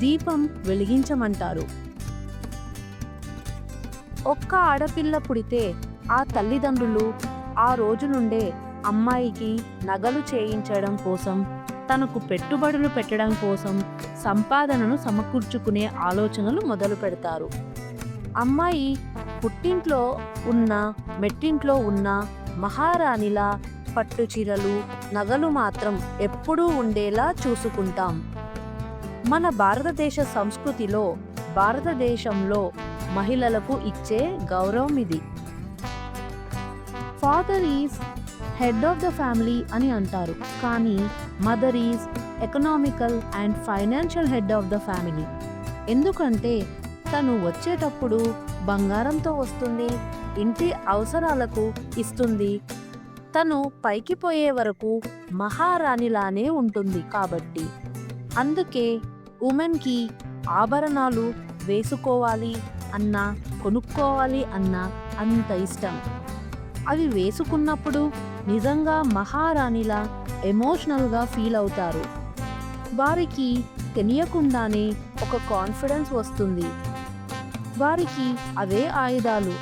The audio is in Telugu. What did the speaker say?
దీపం వెలిగించమంటారు. ఒక్క ఆడపిల్ల పుడితే ఆ తల్లిదండ్రులు ఆ రోజు నుండే అమ్మాయికి నగలు చేయించడం కోసం, తనకు పెట్టుబడులు పెట్టడం కోసం సంపాదనను సమకూర్చుకునే ఆలోచనలు మొదలు పెడతారు. అమ్మాయి పుట్టింట్లో ఉన్న మెట్టింట్లో ఉన్న మహారాణిలా పట్టు చీరలు, నగలు మాత్రం ఎప్పుడూ ఉండేలా చూసుకుంటాం. మన భారతదేశ సంస్కృతిలో, భారతదేశంలో మహిళలకు ఇచ్చే గౌరవం ఇది. Father is head of the family అని అంటారు, కానీ mother is economical and financial head of the family. ఎందుకంటే తను వచ్చేటప్పుడు బంగారంతో వస్తుంది, ఇంటి అవసరాలకు ఇస్తుంది, తను పైకి పోయే వరకు మహారాణిలానే ఉంటుంది. కాబట్టి అందుకే ఉమెన్కి ఆభరణాలు వేసుకోవాలి అన్నా, కొనుక్కోవాలి అన్నా అంత ఇష్టం. అవి వేసుకున్నప్పుడు నిజంగా మహారాణిలా ఎమోషనల్గా ఫీల్ అవుతారు. వారికి తెలియకుండానే ఒక కాన్ఫిడెన్స్ వస్తుంది. వారికి అవే ఆయుధాలు.